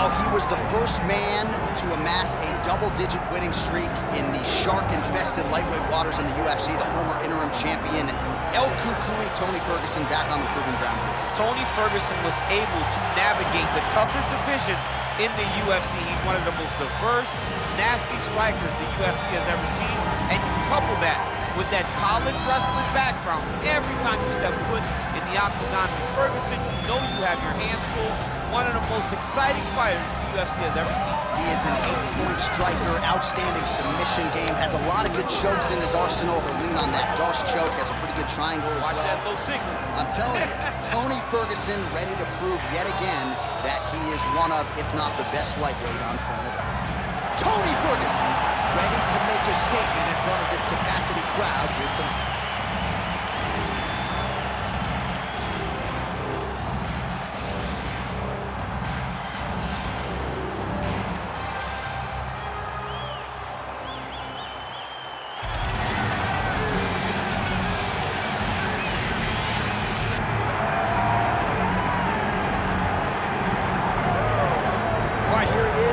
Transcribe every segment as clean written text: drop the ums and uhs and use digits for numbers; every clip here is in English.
Well, he was the first man to amass a double-digit winning streak in the shark-infested lightweight waters in the UFC, the former interim champion, El Cucuy Tony Ferguson, back on the proving ground. Tony Ferguson was able to navigate the toughest division in the UFC. He's one of the most diverse, nasty strikers the UFC has ever seen. And you couple that with that college wrestling background, every time you step foot in the octagon with Ferguson, you know you have your hands full. One of the most exciting fighters the UFC has ever seen. He is an 8-point striker, outstanding submission game, has a lot of good chokes in his arsenal. He'll lean on that Doss choke, has a pretty good triangle as Watch well. that low signal. I'm telling you, Tony Ferguson ready to prove yet again that he is one of, if not the best lightweight on planet Earth. Tony Ferguson ready to make a statement in front of this capacity crowd here tonight.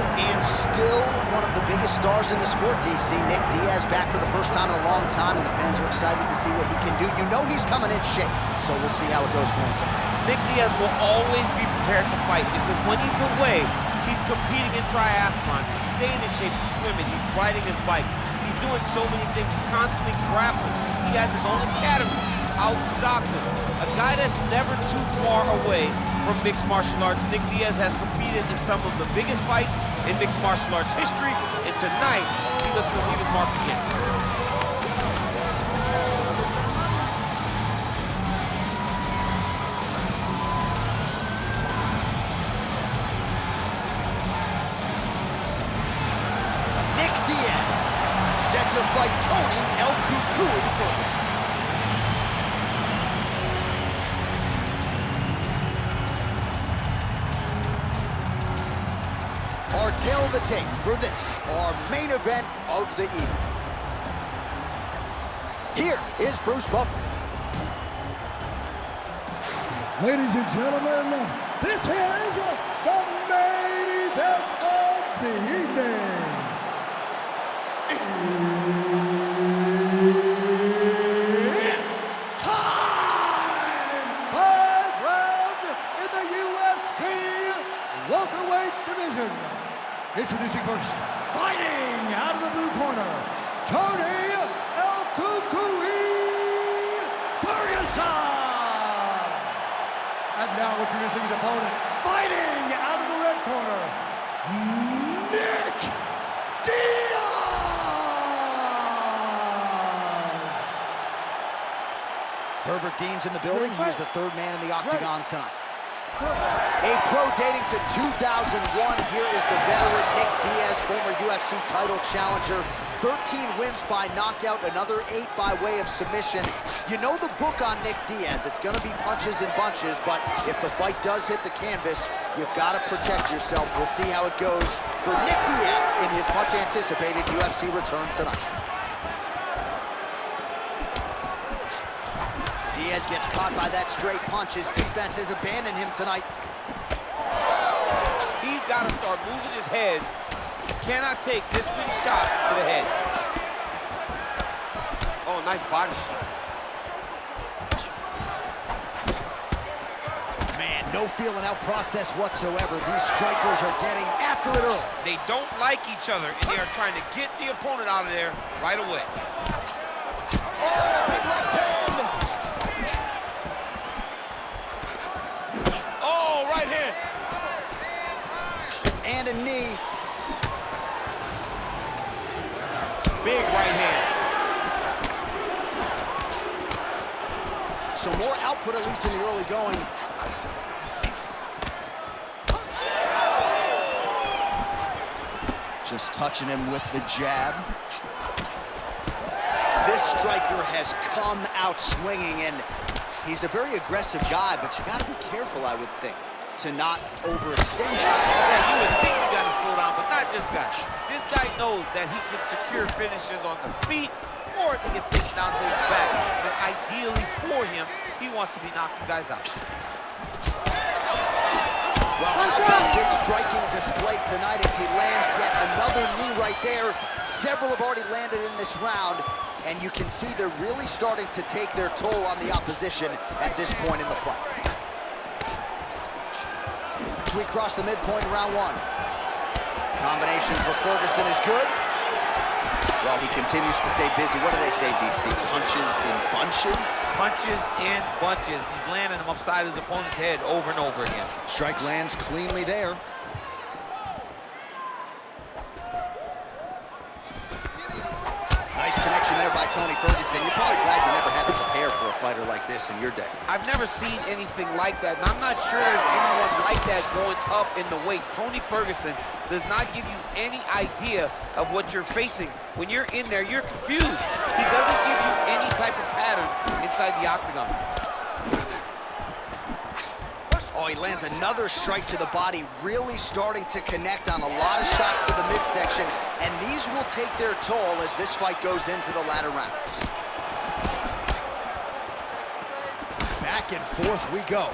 And still one of the biggest stars in the sport, DC. Nick Diaz back for the first time in a long time, and the fans are excited to see what he can do. You know he's coming in shape, so we'll see how it goes for him tonight. Nick Diaz will always be prepared to fight because when he's away, he's competing in triathlons, he's staying in shape, he's swimming, he's riding his bike, he's doing so many things, he's constantly grappling. He has his own academy out in Stockton. A guy that's never too far away from mixed martial arts. Nick Diaz has competed in some of the biggest fights in mixed martial arts history, and tonight he looks to leave his mark again. Nick Diaz set to fight Tony El Cucuy Ferguson. Our tail of the tape for this, our main event of the evening. Here is Bruce Buffer. Ladies and gentlemen, this is the main event of the evening. It's time! 5 rounds in the UFC welterweight division. Introducing first, fighting out of the blue corner, Tony El Cucuy Ferguson. And now introducing his opponent, fighting out of the red corner, Nick Diaz. Herbert Dean's in the building. He's the third man in the octagon tonight. A pro dating to 2001, here is the veteran Nick Diaz, former UFC title challenger. 13 wins by knockout, another 8 by way of submission. You know the book on Nick Diaz, it's gonna be punches and bunches, but if the fight does hit the canvas, you've gotta protect yourself. We'll see how it goes for Nick Diaz in his much anticipated UFC return tonight. Diaz gets caught by that straight punch. His defense has abandoned him tonight. He's got to start moving his head. He cannot take this many shots to the head. Oh, nice body shot. Man, no feeling out process whatsoever. These strikers are getting after it early. They don't like each other, and they are trying to get the opponent out of there right away. Oh, big left hand. Right hand. And a knee. Big right hand. So more output, at least in the early going. Just touching him with the jab. This striker has come out swinging, and he's a very aggressive guy, but you gotta be careful, I would think, to not overextend yourself. Yeah, you would think you gotta slow down, but not this guy. This guy knows that he can secure finishes on the feet, or if he gets taken down to his back. But ideally for him, he wants to be knocking guys out. Well, how about this striking display tonight as he lands yet another knee right there. Several have already landed in this round, and you can see they're really starting to take their toll on the opposition at this point in the fight. We cross the midpoint in round one. Combination for Ferguson is good. Well, he continues to stay busy. What do they say, DC? Punches in bunches? Punches in bunches. He's landing them upside his opponent's head over and over again. Strike lands cleanly there. Nice connection there by Tony Ferguson. You're probably glad you never had to prepare for a fighter like this in your day. I've never seen anything like that, and I'm not sure there's anyone like that going up in the weights. Tony Ferguson does not give you any idea of what you're facing. When you're in there, you're confused. He doesn't give you any type of pattern inside the octagon. Oh, he lands another strike to the body, really starting to connect on a lot of shots to the midsection, and these will take their toll as this fight goes into the latter rounds. Back and forth we go.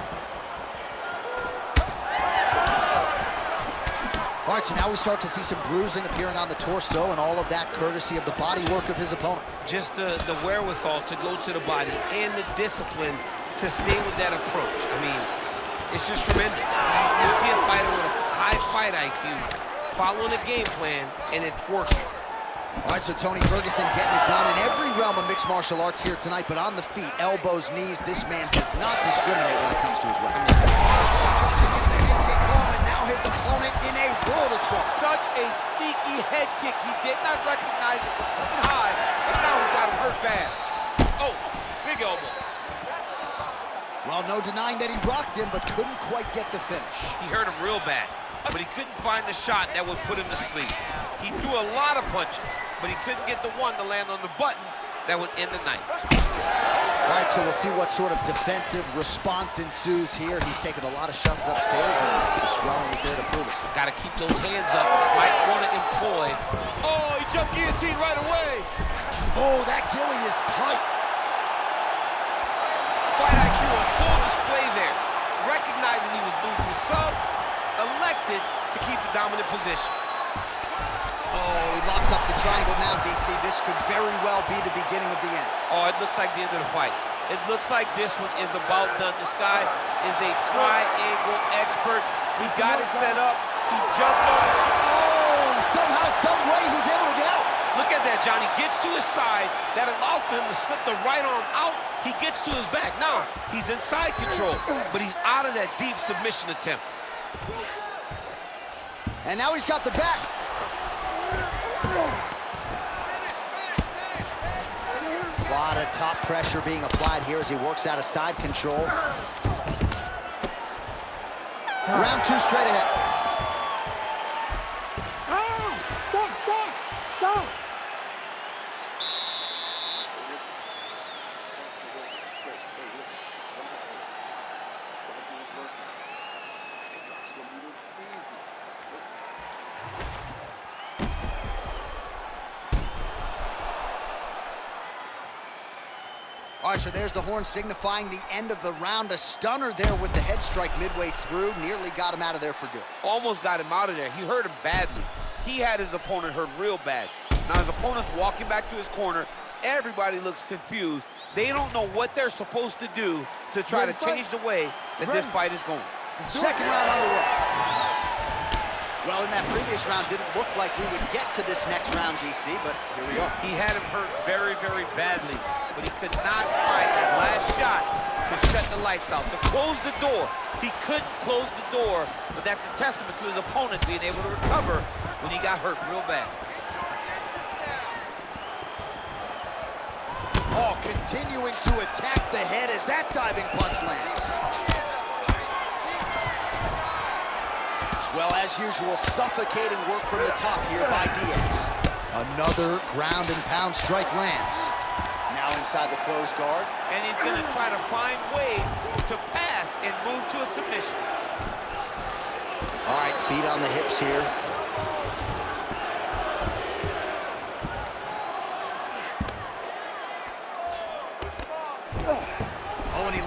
All right, so now we start to see some bruising appearing on the torso, and all of that courtesy of the body work of his opponent. Just the wherewithal to go to the body and the discipline to stay with that approach. I mean, it's just tremendous. You see a fighter with a high fight IQ following a game plan, and it's working. All right, so Tony Ferguson getting it done in every realm of mixed martial arts here tonight, but on the feet, elbows, knees, this man does not discriminate when it comes to his weapons. And now his opponent in a world of trouble. Such a sneaky head kick. He did not recognize it was coming high, and now he got him hurt bad. Oh, big elbow. Well, no denying that he rocked him, but couldn't quite get the finish. He hurt him real bad, but he couldn't find the shot that would put him to sleep. He threw a lot of punches, but he couldn't get the one to land on the button that would end the night. All right, so we'll see what sort of defensive response ensues here. He's taken a lot of shots upstairs, and the swelling is there to prove it. Got to keep those hands up. Might want to employ. Oh, he jumped guillotine right away. Oh, that ghillie is tight. Fight IQ on full display there. Recognizing he was losing the sub, elected to keep the dominant position. Oh, he locks up the triangle now, DC. This could very well be the beginning of the end. Oh, it looks like the end of the fight. It looks like this one is about done. This guy is a triangle expert. He got it set up. He jumped on it. Oh, somehow, some way, he's able to get out. Look at that, Johnny. Gets to his side. That allows him to slip the right arm out. He gets to his back. Now, he's in side control, but he's out of that deep submission attempt. And now he's got the back. A lot of top pressure being applied here as he works out of side control. Round two straight ahead. Stop! All right, so there's the horn signifying the end of the round. A stunner there with the head strike midway through. Nearly got him out of there for good. Almost got him out of there. He hurt him badly. He had his opponent hurt real bad. Now his opponent's walking back to his corner. Everybody looks confused. They don't know what they're supposed to do to try to change the way that this fight is going. Second round underway. Well, in that previous round, didn't look like we would get to this next round, DC, but here we are. He had him hurt very, very badly, but he could not find that last shot to shut the lights out, to close the door. He couldn't close the door, but that's a testament to his opponent being able to recover when he got hurt real bad. Oh, continuing to attack the head as that diving punch lands. Well, as usual, suffocating work from the top here by Diaz. Another ground and pound strike lands. Now inside the closed guard. And he's going to try to find ways to pass and move to a submission. All right, feet on the hips here.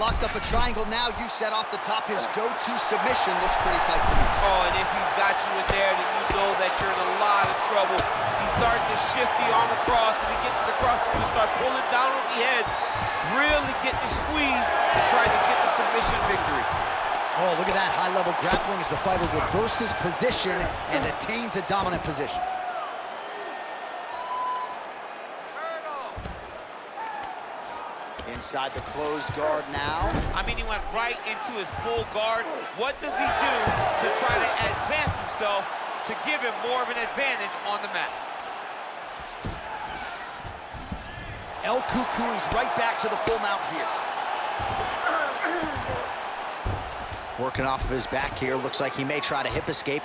Locks up a triangle now. You set off the top. His go-to submission looks pretty tight to me. Oh, and if he's got you in there, then you know that you're in a lot of trouble. He's starting to shift the arm across, and he gets it across, he's gonna start pulling down on the head, really getting the squeeze and trying to get the submission victory. Oh, look at that high-level grappling as the fighter reverses position and attains a dominant position. Inside the closed guard now. I mean, he went right into his full guard. What does he do to try to advance himself to give him more of an advantage on the mat? El Cucuy's right back to the full mount here. Working off of his back here. Looks like he may try to hip escape.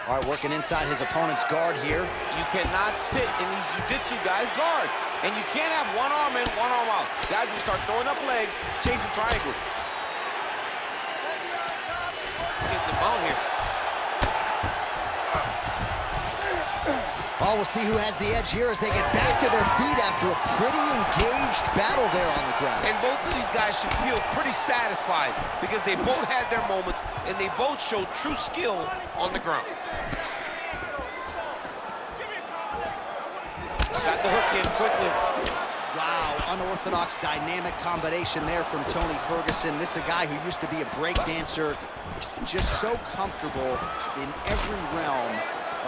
All right, working inside his opponent's guard here. You cannot sit in these jiu-jitsu guys' guard. And you can't have one arm in, one arm out. Guys will start throwing up legs, chasing triangles. Getting the bone here. Oh, we'll see who has the edge here as they get back to their feet after a pretty engaged battle there on the ground. And both of these guys should feel pretty satisfied because they both had their moments and they both showed true skill on the ground. Got the hook in quickly. Wow, unorthodox dynamic combination there from Tony Ferguson. This is a guy who used to be a break dancer, just so comfortable in every realm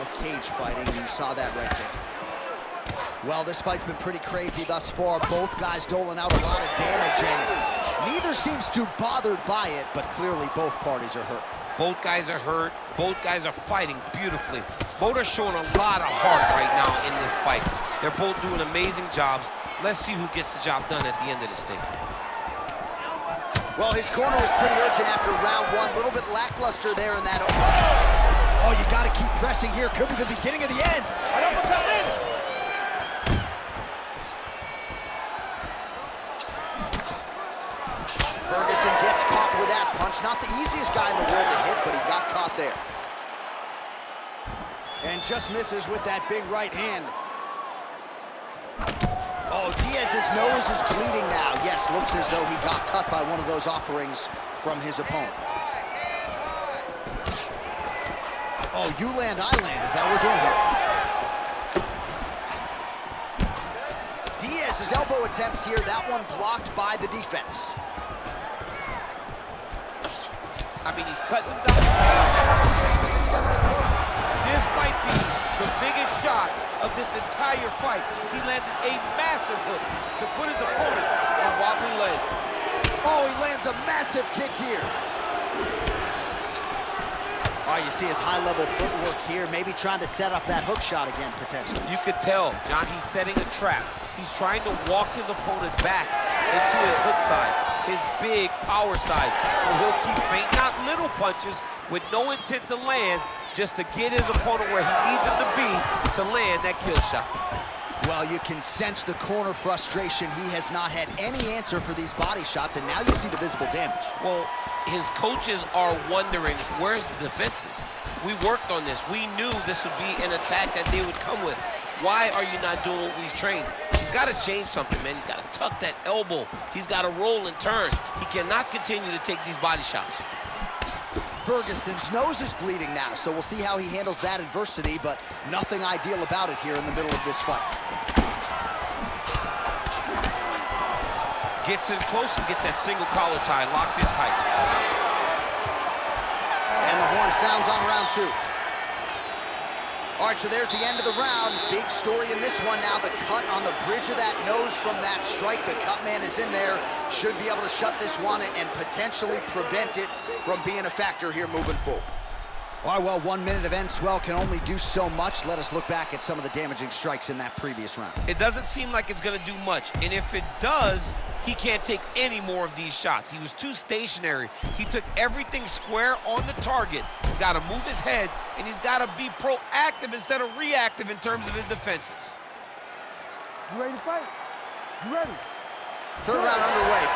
of cage fighting, and you saw that right there. Well, this fight's been pretty crazy thus far. Both guys doling out a lot of damage, and neither seems too bothered by it, but clearly both parties are hurt. Both guys are hurt. Both guys are fighting beautifully. Both are showing a lot of heart right now in this fight. They're both doing amazing jobs. Let's see who gets the job done at the end of this thing. Well, his corner was pretty urgent after round one. A little bit lackluster there in that. Oh, you got to keep pressing here. Could be the beginning of the end. Ferguson gets caught with that punch. Not the easiest guy in the world to hit, but he got caught there. And just misses with that big right hand. Oh, Diaz's nose is bleeding now. Yes, looks as though he got cut by one of those offerings from his opponent. Oh, you land, I land. Is that what we're doing here? Diaz's elbow attempt here. That one blocked by the defense. I mean, he's cutting him down. This might be the biggest shot of this entire fight. He landed a massive hook to put his opponent on wobbly legs. Oh, he lands a massive kick here. Oh, you see his high-level footwork here, maybe trying to set up that hook shot again, potentially. You could tell, John, he's setting a trap. He's trying to walk his opponent back into his hook side, his big power side. So he'll keep baiting out little punches with no intent to land, just to get his opponent where he needs him to be to land that kill shot. Well, you can sense the corner frustration. He has not had any answer for these body shots, and now you see the visible damage. Well, his coaches are wondering, where's the defenses? We worked on this. We knew this would be an attack that they would come with. Why are you not doing what we've trained? He's got to change something, man. He's got to tuck that elbow. He's got to roll and turn. He cannot continue to take these body shots. Ferguson's nose is bleeding now, so we'll see how he handles that adversity, but nothing ideal about it here in the middle of this fight. Gets in close and gets that single collar tie locked in tight. And the horn sounds on round two. All right, so there's the end of the round. Big story in this one now. The cut on the bridge of that nose from that strike. The cut man is in there. Should be able to shut this one and potentially prevent it from being a factor here moving forward. All right, well, 1 minute of end swell can only do so much. Let us look back at some of the damaging strikes in that previous round. It doesn't seem like it's going to do much. And if it does, he can't take any more of these shots. He was too stationary. He took everything square on the target. He's got to move his head, and he's got to be proactive instead of reactive in terms of his defenses. You ready to fight? You ready? Third round underway.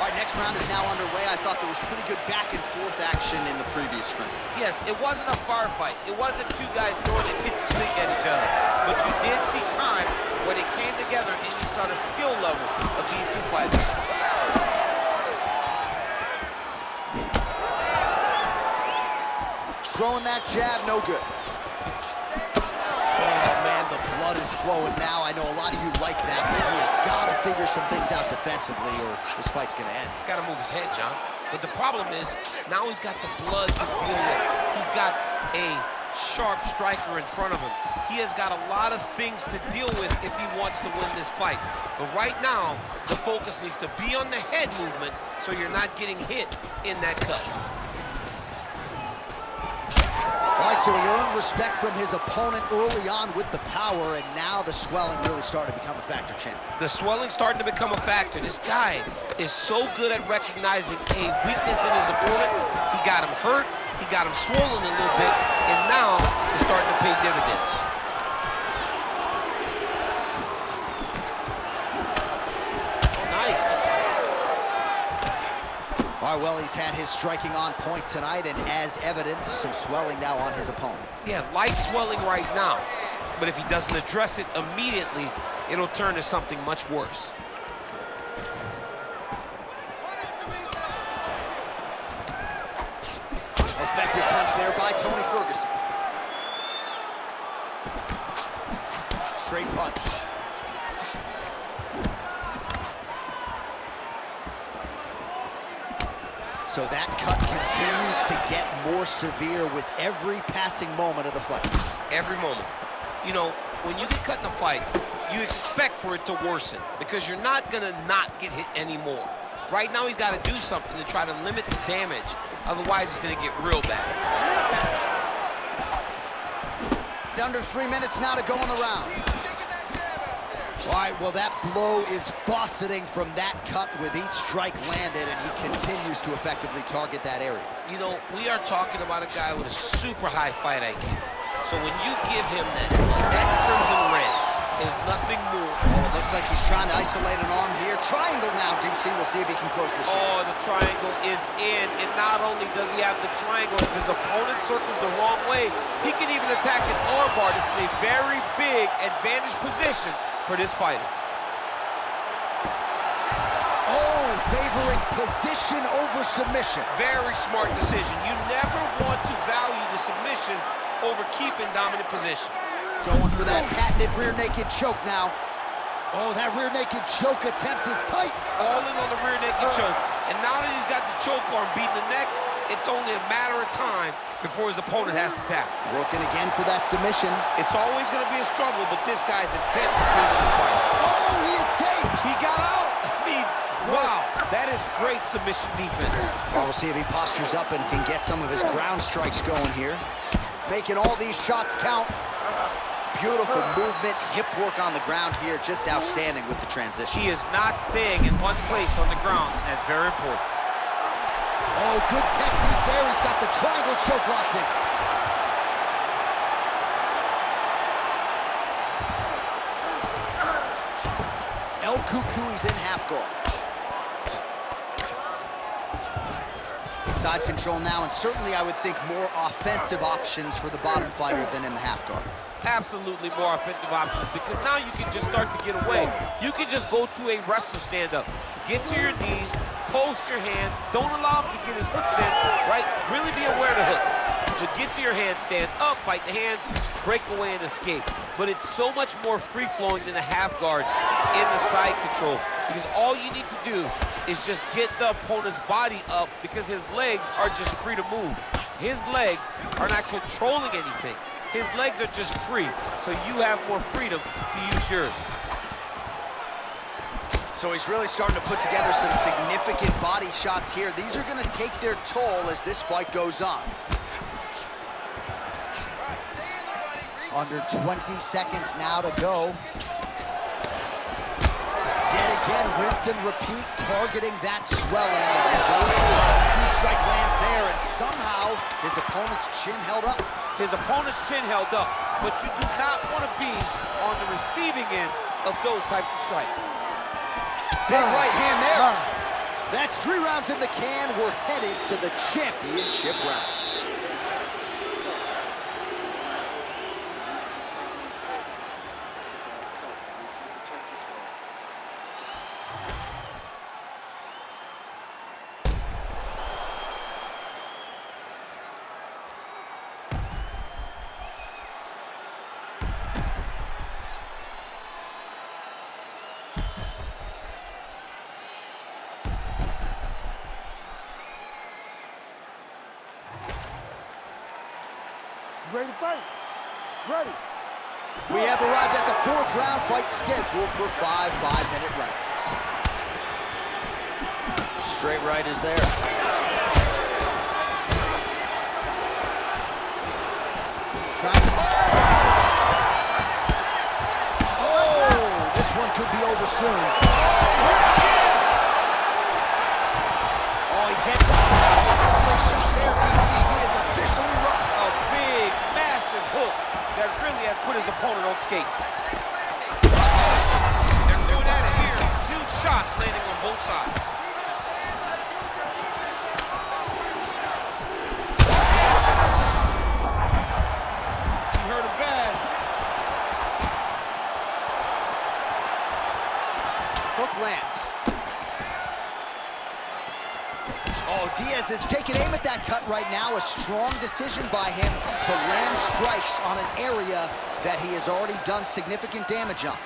All right, next round is now underway. I thought there was pretty good back and forth action in the previous round. Yes, it wasn't a firefight. It wasn't two guys throwing a kitchen sink at each other. But you did see times when it came together and you saw the skill level of these two fighters. throwing that jab, no good. Oh, man, the blood is flowing now. I know a lot of you like that, but he has got to figure some things out defensively or this fight's going to end. He's got to move his head, John. But the problem is, now he's got the blood to deal with. He's got a sharp striker in front of him. He has got a lot of things to deal with if he wants to win this fight. But right now, the focus needs to be on the head movement so you're not getting hit in that cut. All right, so he earned respect from his opponent early on with the power, and now the swelling really starting to become a factor, champ. The swelling's starting to become a factor. This guy is so good at recognizing a weakness in his opponent. He got him hurt, he got him swollen a little bit, and now it's starting to pay dividends. All right, well, he's had his striking on point tonight, and as evidence, some swelling now on his opponent. Yeah, light swelling right now, but if he doesn't address it immediately, it'll turn to something much worse. Effective punch there by Tony Ferguson. Straight punch. So that cut continues to get more severe with every passing moment of the fight. Every moment. You know, when you get cut in a fight, you expect for it to worsen because you're not gonna not get hit anymore. Right now, he's got to do something to try to limit the damage. Otherwise, it's gonna get real bad. Under 3 minutes now to go in the round. All right, well, that blow is buffeting from that cut with each strike landed, and he continues to effectively target that area. You know, we are talking about a guy with a super high fight IQ. So when you give him that crimson red is nothing more. Oh, it looks like he's trying to isolate an arm here. Triangle now, DC. We'll see if he can close the shot. Oh, the triangle is in, and not only does he have the triangle, if his opponent circles the wrong way, he can even attack an armbar. This is a very big advantage position for this fighter. Oh, favoring position over submission. Very smart decision. You never want to value the submission over keeping dominant position. Going for that patented rear naked choke now. Oh, that rear naked choke attempt is tight. All in on the rear naked choke. And now that he's got the choke arm beating the neck, it's only a matter of time before his opponent has to tap. Working again for that submission. It's always going to be a struggle, but this guy's intent on finishing the fight. Oh, he escapes. He got out. I mean, wow, that is great submission defense. Well, we'll see if he postures up and can get some of his ground strikes going here. Making all these shots count. Beautiful movement, hip work on the ground here, just outstanding with the transitions. He is not staying in one place on the ground. That's very important. Oh, good technique there. He's got the triangle choke locked in. El Cucuy's in half guard. Side control now, and certainly I would think more offensive options for the bottom fighter than in the half guard. Absolutely more offensive options because now you can just start to get away. You can just go to a wrestler stand-up. Get to your knees, post your hands, don't allow him to get his hooks in, right? Really be aware of the hooks. So get to your hands, stand up, fight the hands, break away and escape. But it's so much more free-flowing than a half guard in the side control because all you need to do is just get the opponent's body up because his legs are just free to move. His legs are not controlling anything. His legs are just free, so you have more freedom to use yours. So he's really starting to put together some significant body shots here. These are going to take their toll as this fight goes on. Under 20 seconds now to go. Yet again, rinse and repeat, targeting that swelling. And goes for a huge strike lands there, and somehow his opponent's chin held up. His opponent's chin held up, but you do not want to be on the receiving end of those types of strikes. Big right hand there. That's 3 rounds in the can. We're headed to the championship rounds. You ready to fight? Ready. We have arrived at the 4th round fight scheduled for 5 5-minute rounds. Straight right is there. Oh, this one could be over soon. Oh, he gets it. There, DC. He is officially run. A big, massive hook that really has put his opponent on skates. They're doing that here. Huge shots landing on both sides. He hurt him bad. Hook lands. Oh, Diaz is taking aim at that cut right now. A strong decision by him to land strikes on an area that he has already done significant damage on.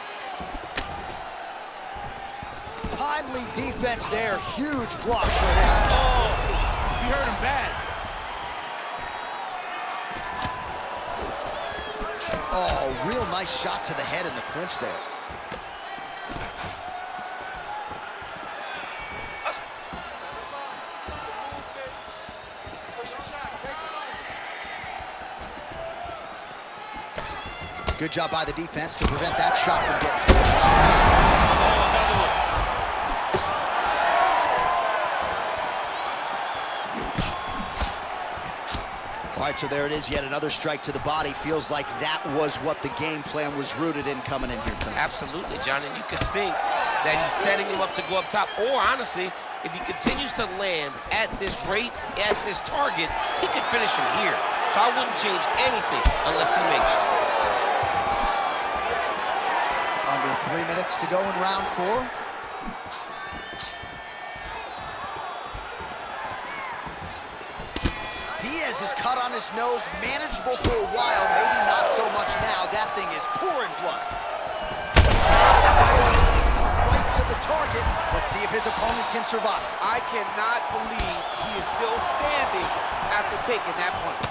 Timely defense there. Huge block for him. Oh, he hurt him bad. Oh, real nice shot to the head in the clinch there. Good job by the defense to prevent that shot from getting. Oh, another one. All right, so there it is, yet another strike to the body. Feels like that was what the game plan was rooted in coming in here tonight. Absolutely, John, and you can think that he's setting him up to go up top, or honestly, if he continues to land at this rate, at this target, he could finish him here. So I wouldn't change anything unless he makes it. Under 3 minutes to go in round 4. Diaz is cut on his nose, manageable for a while, maybe not so much now. That thing is pouring blood. Right to the target. Let's see if his opponent can survive. I cannot believe he is still standing after taking that punch.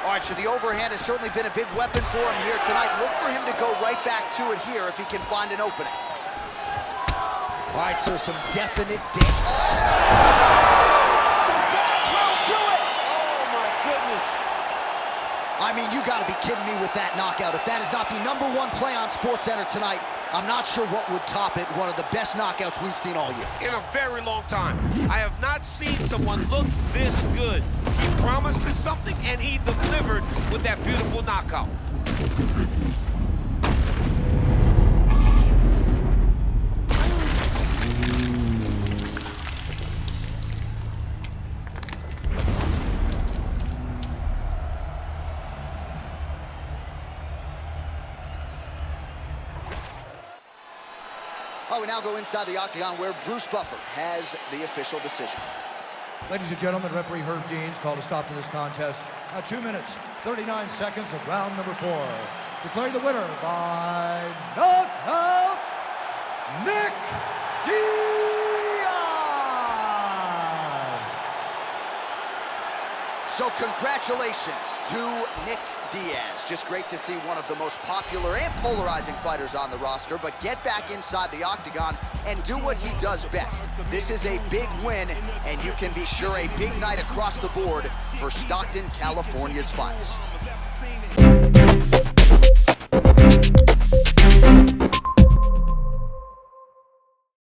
All right, so the overhand has certainly been a big weapon for him here tonight. Look for him to go right back to it here if he can find an opening. All right, so some definite damage. Oh! Will do it! Oh, my goodness. I mean, you gotta be kidding me with that knockout. If that is not the #1 play on SportsCenter tonight, I'm not sure what would top it. One of the best knockouts we've seen all year. In a very long time. I have not seen someone look this good. He promised us something, and he delivered with that beautiful knockout. Oh, we now go inside the octagon where Bruce Buffer has the official decision. Ladies and gentlemen, referee Herb Deans called a stop to this contest at 2 minutes, 39 seconds of round number 4. Declaring the winner by knockout, Nick Diaz! So congratulations to Nick Diaz. Just great to see one of the most popular and polarizing fighters on the roster, but get back inside the octagon and do what he does best. This is a big win, and you can be sure a big night across the board for Stockton, California's finest.